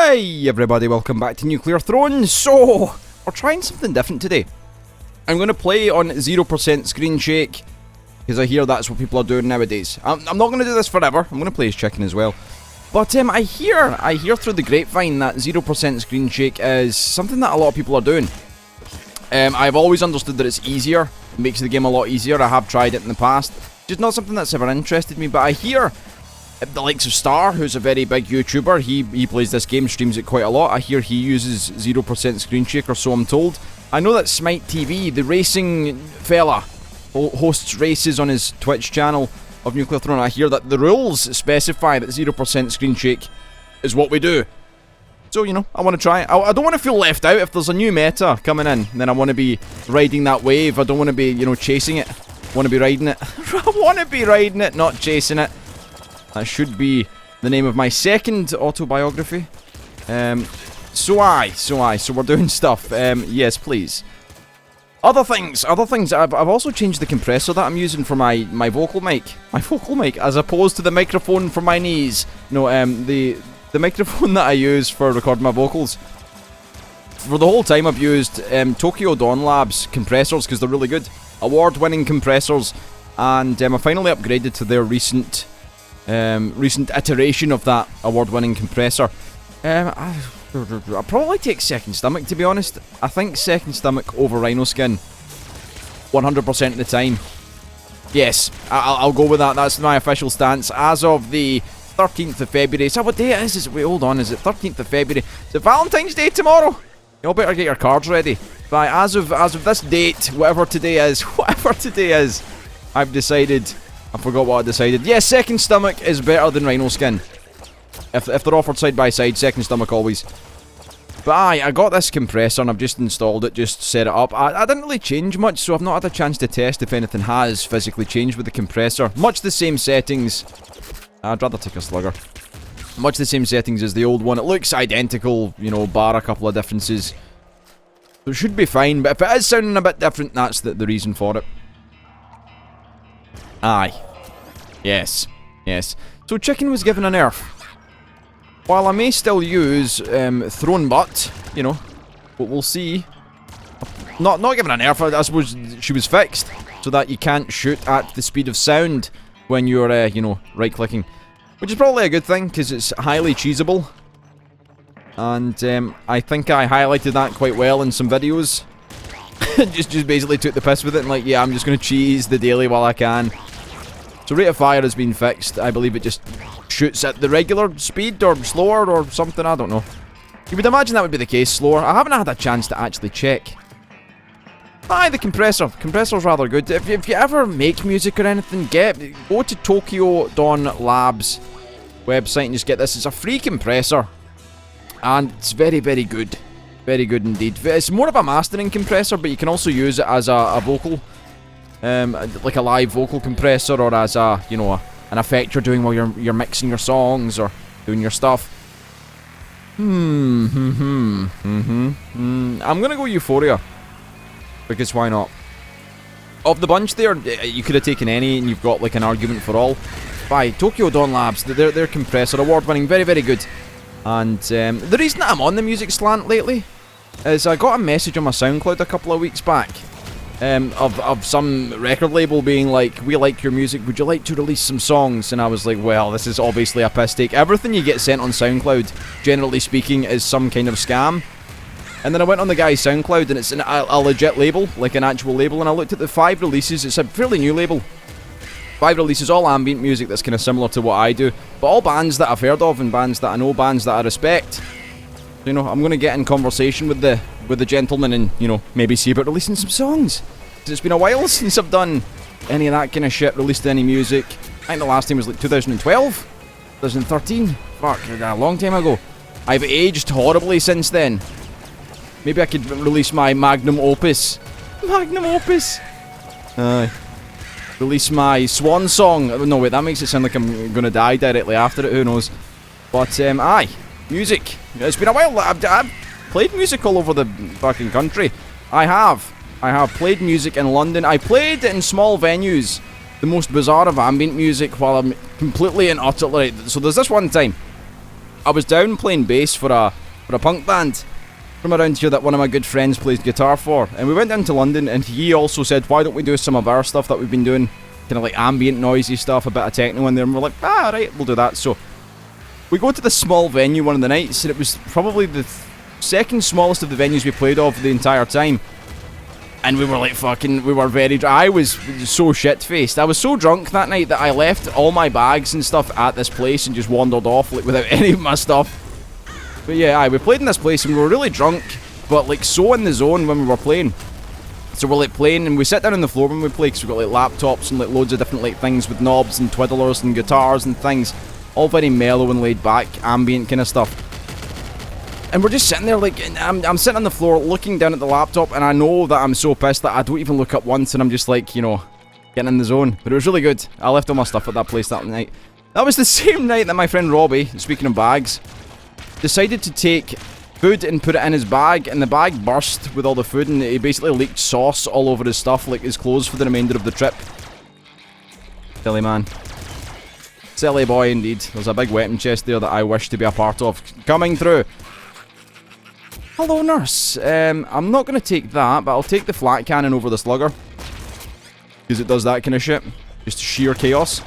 Hey everybody, welcome back to Nuclear Throne. So, we're trying something different today. I'm going to play on 0% screen shake, because I hear that's what people are doing nowadays. I'm not going to do this forever, I'm going to play as chicken as well. But I hear through the grapevine that 0% screen shake is something that a lot of people are doing. I've always understood that it's easier, it makes the game a lot easier. I have tried it in the past. It's just not something that's ever interested me, but I hear the likes of Star, who's a very big YouTuber, he plays this game, streams it quite a lot. I hear he uses 0% screen shake, or so I'm told. I know that Smite TV, the racing fella, hosts races on his Twitch channel of Nuclear Throne. I hear that the rules specify that 0% screen shake is what we do. So, you know, I want to try it. I don't want to feel left out. If there's a new meta coming in, then I want to be riding that wave. I don't want to be, you know, chasing it. I want to be riding it. I want to be riding it, not chasing it. That should be the name of my second autobiography. So we're doing stuff. Yes, please. Other things. I've also changed the compressor that I'm using for my vocal mic. My vocal mic, as opposed to the microphone for my knees. No, the microphone that I use for recording my vocals. For the whole time I've used Tokyo Dawn Labs compressors, because they're really good. Award-winning compressors. And I finally upgraded to their recent iteration of that award-winning compressor. I'll probably take Second Stomach, to be honest. I think Second Stomach over Rhino Skin 100% of the time. Yes, I'll go with that. That's my official stance as of the 13th of February. So what day it is? Wait, hold on. Is it 13th of February? Is it Valentine's Day tomorrow? Y'all better get your cards ready. But as of this date, whatever today is, I've decided. I forgot what I decided. Yes, Second Stomach is better than Rhino Skin. If they're offered side by side, Second Stomach always. But I got this compressor and I've just installed it, just set it up. I didn't really change much, so I've not had a chance to test if anything has physically changed with the compressor. Much the same settings. I'd rather take a slugger. Much the same settings as the old one. It looks identical, you know, bar a couple of differences. So it should be fine, but if it is sounding a bit different, that's the reason for it. Aye. Yes. So Chicken was given a nerf. While I may still use Thrown Butt, you know, but we'll see. Not given a nerf, I suppose she was fixed, so that you can't shoot at the speed of sound when you're, you know, right-clicking. Which is probably a good thing, because it's highly cheesable. And I think I highlighted that quite well in some videos. just basically took the piss with it and like, yeah, I'm just going to cheese the daily while I can. So rate of fire has been fixed. I believe it just shoots at the regular speed or slower or something. I don't know. You would imagine that would be the case, slower. I haven't had a chance to actually check. Aye, the compressor. Compressor's rather good. If you ever make music or anything, go to Tokyo Dawn Labs website and just get this. It's a free compressor. And it's very, very good. Very good indeed. It's more of a mastering compressor, but you can also use it as a vocal. Like a live vocal compressor, or as a, you know, an effect you're doing while you're mixing your songs or doing your stuff. I'm gonna go Euphoria, because why not? Of the bunch there, you could have taken any, and you've got like an argument for all. By Tokyo Dawn Labs, their compressor, award-winning, very, very good. And the reason that I'm on the music slant lately is I got a message on my SoundCloud a couple of weeks back. Of some record label being like, we like your music, would you like to release some songs? And I was like, well, this is obviously a piss take. Everything you get sent on SoundCloud, generally speaking, is some kind of scam. And then I went on the guy's SoundCloud, and it's a legit label, like an actual label, and I looked at the 5 releases. It's a fairly new label. 5 releases, all ambient music that's kind of similar to what I do, but all bands that I've heard of, and bands that I know, bands that I respect. You know, I'm going to get in conversation with the gentleman and, you know, maybe see about releasing some songs. It's been a while since I've done any of that kind of shit, released any music. I think the last time was like 2012? 2013? Fuck, a long time ago. I've aged horribly since then. Maybe I could release my magnum opus. Magnum opus! Release my swan song. No, wait, that makes it sound like I'm going to die directly after it, who knows. But, aye. Music. It's been a while. I've played music all over the fucking country. I have played music in London. I played in small venues. The most bizarre of ambient music while I'm completely and utterly... So there's this one time. I was down playing bass for a punk band from around here that one of my good friends plays guitar for, and we went down to London, and he also said, why don't we do some of our stuff that we've been doing, kind of like ambient noisy stuff, a bit of techno in there, and we're like, ah, right, we'll do that. So we go to this small venue one of the nights, and it was probably the second smallest of the venues we played of the entire time. And we were like we were very I was so shit-faced. I was so drunk that night that I left all my bags and stuff at this place and just wandered off, like, without any of my stuff. But yeah, we played in this place and we were really drunk, but like so in the zone when we were playing. So we're like playing and we sit down on the floor when we play, because we've got like laptops and like loads of different like things with knobs and twiddlers and guitars and things. All very mellow and laid back, ambient kind of stuff. And we're just sitting there, like, I'm sitting on the floor looking down at the laptop, and I know that I'm so pissed that I don't even look up once, and I'm just like, you know, getting in the zone. But it was really good. I left all my stuff at that place that night. That was the same night that my friend Robbie, speaking of bags, decided to take food and put it in his bag, and the bag burst with all the food, and he basically leaked sauce all over his stuff, like his clothes, for the remainder of the trip. Silly man. Silly boy indeed. There's a big weapon chest there that I wish to be a part of. Coming through. Hello, nurse. I'm not going to take that, but I'll take the flat cannon over the slugger, because it does that kind of shit. Just sheer chaos.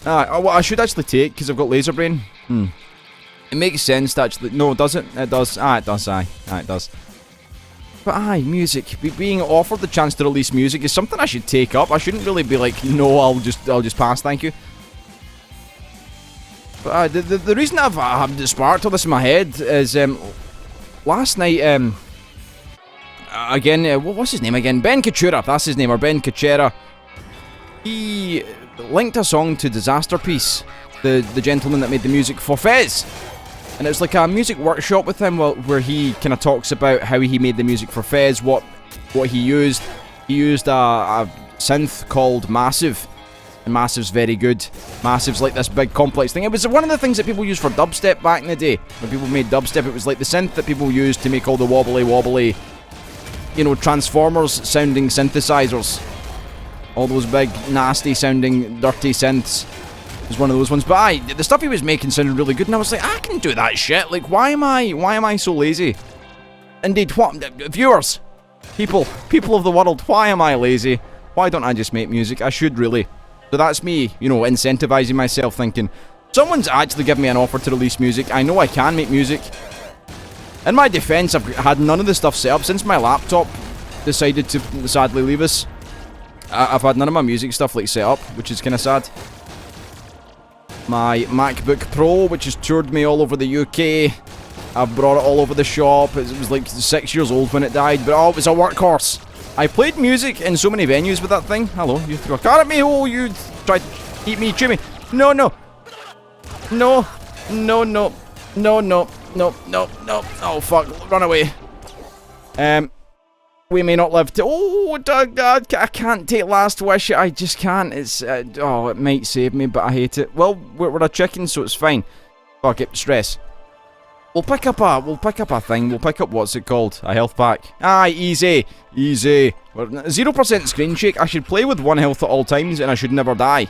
What I should actually take, because I've got laser brain. It makes sense to actually... No, does it? It does. It does, it does. But music. Being offered the chance to release music is something I should take up. I shouldn't really be like, no, I'll just pass, thank you. But the reason I've sparked all this in my head is last night, again, what's his name again? Ben Katura, that's his name, or Ben Kachera. He linked a song to Disaster Piece, the gentleman that made the music for Fez. And it was like a music workshop with him where he kind of talks about how he made the music for Fez, what he used. He used a synth called Massive. And Massive's very good. Massive's like this big complex thing. It was one of the things that people used for dubstep back in the day. When people made dubstep, it was like the synth that people used to make all the wobbly, you know, Transformers sounding synthesizers. All those big, nasty sounding, dirty synths. It was one of those ones. But the stuff he was making sounded really good, and I was like, I can do that shit. Like, why am I so lazy? Indeed, what viewers, people of the world, why am I lazy? Why don't I just make music? I should really. So that's me, you know, incentivizing myself, thinking, someone's actually given me an offer to release music. I know I can make music. In my defense, I've had none of the stuff set up since my laptop decided to sadly leave us. I've had none of my music stuff like set up, which is kind of sad. My MacBook Pro, which has toured me all over the UK. I've brought it all over the shop. It was like 6 years old when it died, but it was a workhorse. I played music in so many venues with that thing. Hello, you threw a car at me. Oh, you tried to eat me, chew me. No. Oh, fuck. Run away. We may not live to... Oh, I can't take last wish. I just can't. It's... it might save me, but I hate it. Well, we're a chicken, so it's fine. Fuck it. Stress. We'll pick up a thing. We'll pick up, what's it called? A health pack. Easy. 0% screen shake. I should play with 1 health at all times, and I should never die.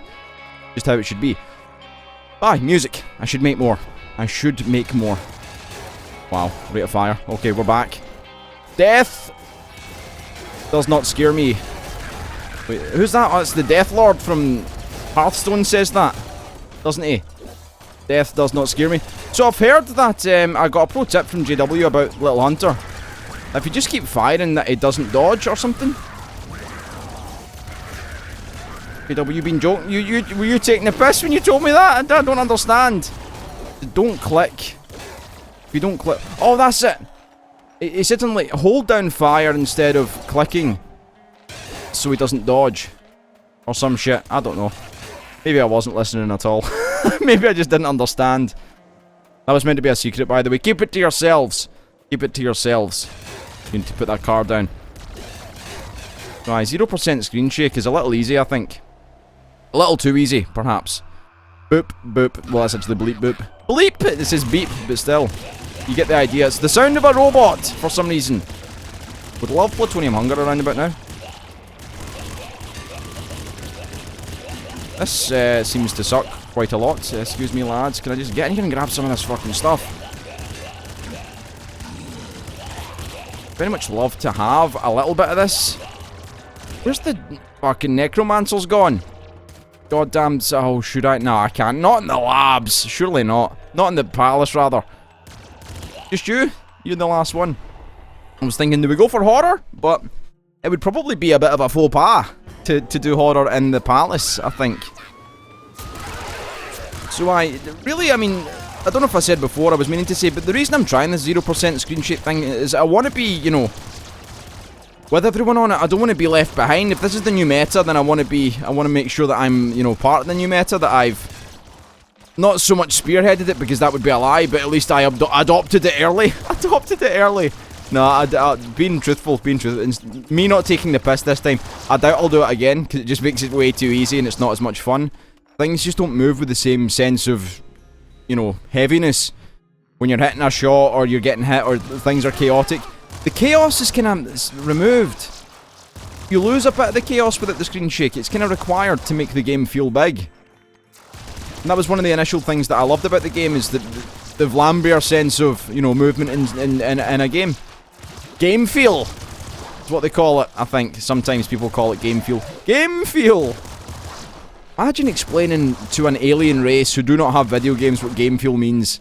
Just how it should be. Music. I should make more. Wow, rate of fire. Okay, we're back. Death does not scare me. Wait, who's that? Oh, it's the Death Lord from Hearthstone says that, doesn't he? Death does not scare me. So I've heard that, I got a pro tip from JW about Little Hunter. If you just keep firing, that it doesn't dodge or something. JW, you been joking? Were you taking the piss when you told me that? I don't understand. Don't click. If you don't click... Oh, that's it. He said something like, hold down fire instead of clicking, so he doesn't dodge. Or some shit. I don't know. Maybe I wasn't listening at all. Maybe I just didn't understand. That was meant to be a secret, by the way. Keep it to yourselves. Keep it to yourselves. You need to put that card down. Right, 0% screen shake is a little easy, I think. A little too easy, perhaps. Boop, boop. Well, that's actually bleep, boop. Bleep! This is beep, but still. You get the idea. It's the sound of a robot, for some reason. Would love plutonium hunger around about now. This seems to suck quite a lot. Excuse me, lads. Can I just get in here and grab some of this fucking stuff? Very much love to have a little bit of this. Where's the fucking necromancers gone? Goddamn. Oh, should I? No, I can't. Not in the labs. Surely not. Not in the palace, rather. Just you? You're the last one. I was thinking, do we go for horror? But it would probably be a bit of a faux pas to do horror in the palace, I think. So I mean, I don't know if I said before, I was meaning to say, but the reason I'm trying this 0% screen shake thing is I want to be, you know, with everyone on it. I don't want to be left behind. If this is the new meta, then I want to make sure that I'm, you know, part of the new meta, that I've not so much spearheaded it, because that would be a lie, but at least I adopted it early. Adopted it early. No, being truthful, me not taking the piss this time. I doubt I'll do it again, because it just makes it way too easy and it's not as much fun. Things just don't move with the same sense of, you know, heaviness when you're hitting a shot or you're getting hit or things are chaotic. The chaos is kind of removed. You lose a bit of the chaos without the screen shake. It's kind of required to make the game feel big. And that was one of the initial things that I loved about the game, is the Vlambeer sense of, you know, movement in a game. Game feel is what they call it, I think. Sometimes people call it game feel. Game feel! Imagine explaining to an alien race who do not have video games what game feel means.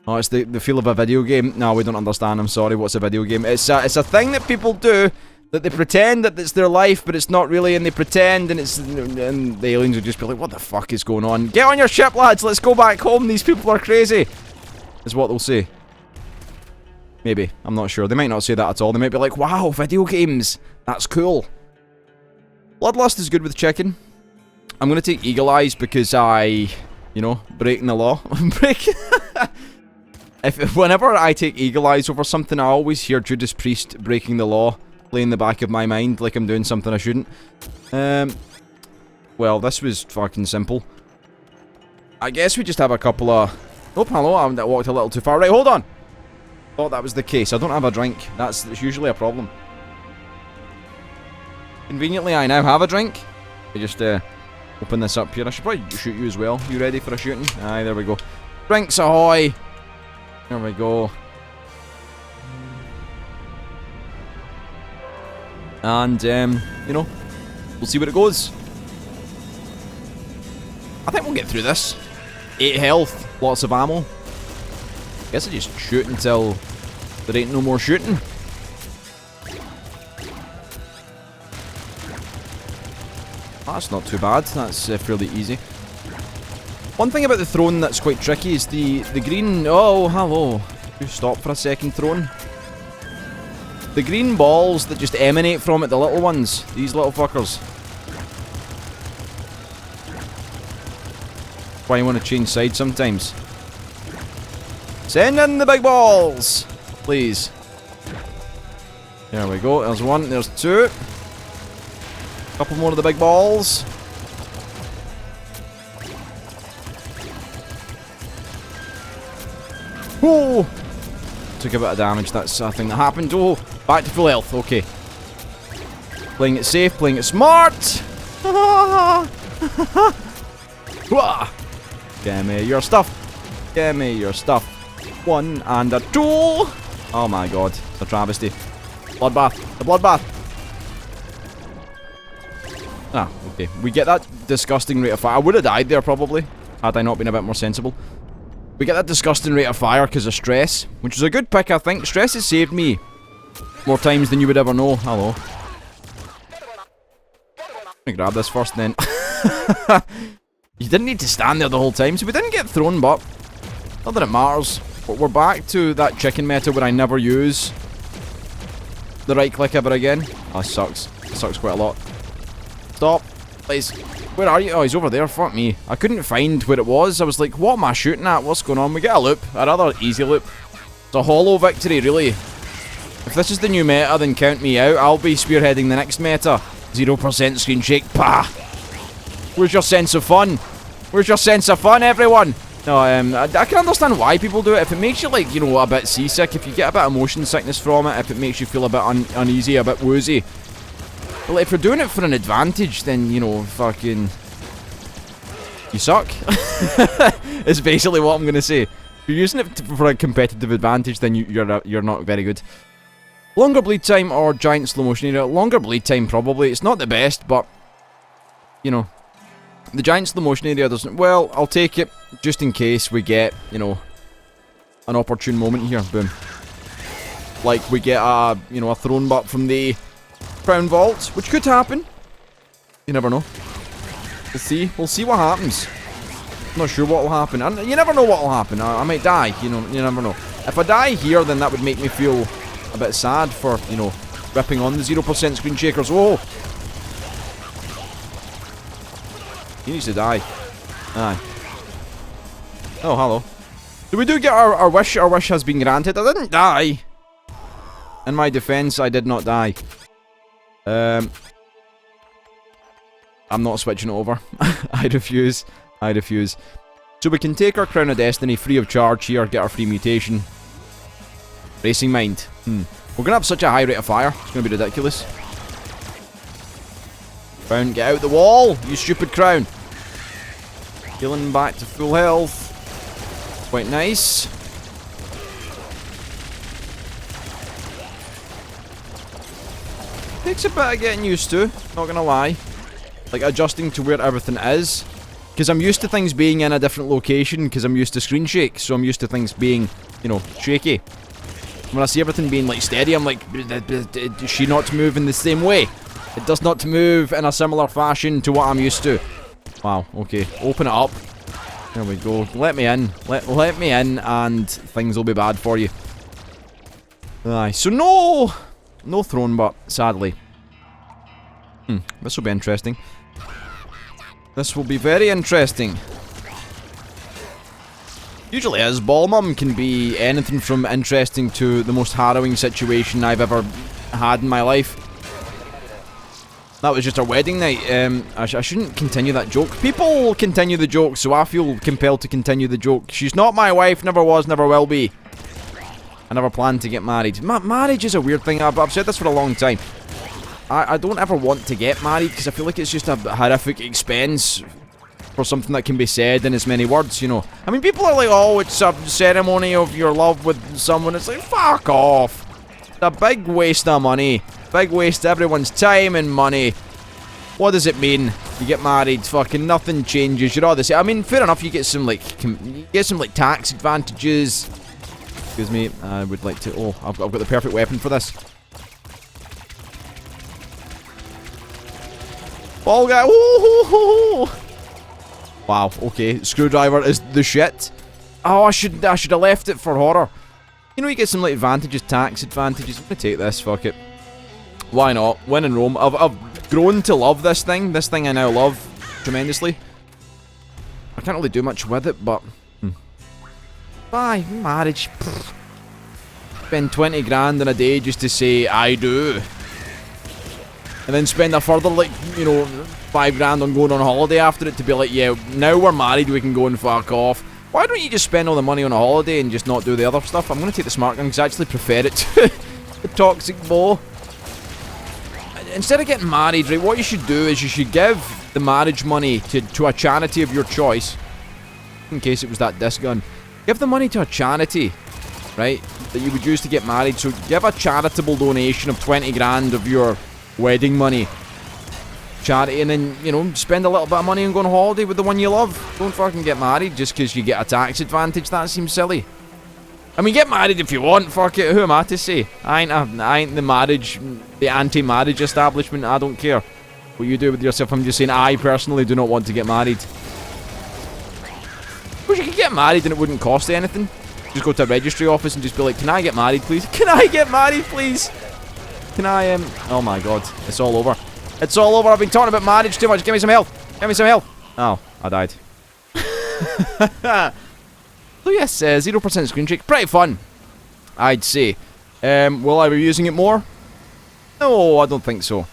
Oh, it's the feel of a video game. No, we don't understand, I'm sorry. What's a video game? It's a thing that people do, that they pretend that it's their life, but it's not really, and they pretend, and the aliens would just be like, what the fuck is going on? Get on your ship, lads, let's go back home, these people are crazy, is what they'll say. Maybe, I'm not sure. They might not say that at all. They might be like, wow, video games, that's cool. Bloodlust is good with chicken. I'm going to take Eagle Eyes because you know, breaking the law. Whenever I take Eagle Eyes over something, I always hear Judas Priest breaking the law play in the back of my mind, like I'm doing something I shouldn't. Well, this was fucking simple. I guess we just have a couple of... Oh, hello, I walked a little too far. Right, hold on! Thought that was the case. I don't have a drink. That's usually a problem. Conveniently, I now have a drink. I just open this up here. I should probably shoot you as well. You ready for a shooting? Aye, there we go. Drinks ahoy! There we go. And, you know, we'll see where it goes. I think we'll get through this. 8 health, lots of ammo. Guess I just shoot until there ain't no more shooting. That's not too bad. That's fairly easy. One thing about the throne that's quite tricky is the green... Oh, hello. You stop for a second, throne. The green balls that just emanate from it, the little ones. These little fuckers. That's why you want to change sides sometimes. Send in the big balls! Please. There we go. There's one. There's two. Couple more of the big balls. Oh! Took a bit of damage. That's a thing that happened. Oh! Back to full health. Okay. Playing it safe. Playing it smart! Give me your stuff. Give me your stuff. 1 and a 2. Oh my god. It's a travesty. Bloodbath. The bloodbath. Ah, okay. We get that disgusting rate of fire. I would have died there probably, had I not been a bit more sensible. We get that disgusting rate of fire because of stress, which is a good pick, I think. Stress has saved me more times than you would ever know. Hello. Let me grab this first then. You didn't need to stand there the whole time, so we didn't get thrown, but not that it matters. But we're back to that chicken meta where I never use the right click ever again. Oh, it sucks. It sucks quite a lot. Stop. Please. Where are you? Oh, he's over there. Fuck me. I couldn't find where it was. I was like, what am I shooting at? What's going on? We get a loop. A rather easy loop. It's a hollow victory, really. If this is the new meta, then count me out. I'll be spearheading the next meta. 0% screen shake. Pah! Where's your sense of fun? Where's your sense of fun, everyone? No, I can understand why people do it. If it makes you, like, you know, a bit seasick, if you get a bit of motion sickness from it, if it makes you feel a bit uneasy, a bit woozy. Well, if you're doing it for an advantage, then, you know, fucking... You suck. It's basically what I'm going to say. If you're using it for a competitive advantage, then you're not very good. Longer bleed time or giant slow motion area? Longer bleed time, probably. It's not the best, but, you know, the giant slow motion area doesn't... Well, I'll take it, just in case we get, you know, an opportune moment here. Boom. Like, we get a, you know, a throne butt from the crown vault, which could happen. You never know. We'll see. We'll see what happens. I'm not sure what will happen. And you never know what will happen. I might die, you know, you never know. If I die here, then that would make me feel a bit sad for, you know, ripping on the 0% screen shakers. Whoa! He needs to die. Aye. Oh, hello. So we do get our wish. Our wish has been granted. I didn't die. In my defense, I did not die. I'm not switching it over. I refuse. I refuse. So we can take our Crown of Destiny free of charge here, get our free mutation. Racing Mind. We're going to have such a high rate of fire. It's going to be ridiculous. Crown, get out the wall, you stupid Crown. Healing back to full health. Quite nice. Takes a bit of getting used to, not gonna lie. Like adjusting to where everything is. Because I'm used to things being in a different location, because I'm used to screen shake, so I'm used to things being, you know, shaky. When I see everything being like steady, I'm like, does she not move in the same way? It does not move in a similar fashion to what I'm used to. Wow, okay, open it up. There we go, let me in. Let me in and things will be bad for you. Aye, so no throne but sadly. This will be interesting. This will be very interesting. Usually is. Ball Mum can be anything from interesting to the most harrowing situation I've ever had in my life. That was just our wedding night. I shouldn't continue that joke. People continue the joke, so I feel compelled to continue the joke. She's not my wife, never was, never will be. I never planned to get married. Marriage is a weird thing. I've said this for a long time. I don't ever want to get married because I feel like it's just a horrific expense for something that can be said in as many words, you know. I mean, people are like, oh, it's a ceremony of your love with someone. It's like, fuck off. It's a big waste of money. Big waste of everyone's time and money. What does it mean? You get married, fucking nothing changes. You're all the same. I mean, fair enough, you get some, like, tax advantages. Excuse me, I would like to... Oh, I've got the perfect weapon for this. Ball guy. Ooh. Wow, okay. Screwdriver is the shit. Oh, I should have left it for horror. You know, you get some, like, advantages, tax advantages. I'm gonna take this, fuck it. Why not? Win in Rome. I've grown to love this thing. This thing I now love tremendously. I can't really do much with it, but... Bye, marriage. Pfft. Spend 20 grand in a day just to say, I do. And then spend a further, like, you know, 5 grand on going on holiday after it to be like, yeah, now we're married, we can go and fuck off. Why don't you just spend all the money on a holiday and just not do the other stuff? I'm going to take the smart gun because I actually prefer it to the toxic bow. Instead of getting married, right, what you should do is you should give the marriage money to a charity of your choice. In case it was that disc gun. Give the money to a charity, right, that you would use to get married. So give a charitable donation of 20 grand of your wedding money. Charity, and then, you know, spend a little bit of money and go on holiday with the one you love. Don't fucking get married just because you get a tax advantage. That seems silly. I mean, get married if you want, fuck it, who am I to say? I ain't the anti-marriage establishment, I don't care what you do with yourself. I'm just saying I personally do not want to get married. Because you could get married and it wouldn't cost you anything. Just go to a registry office and just be like, can I get married please? Can I get married please? Can I, oh my god, it's all over. It's all over, I've been talking about marriage too much, give me some help. Give me some help. Oh, I died. So yes, 0% screen shake, pretty fun, I'd say. Will I be using it more? No, I don't think so.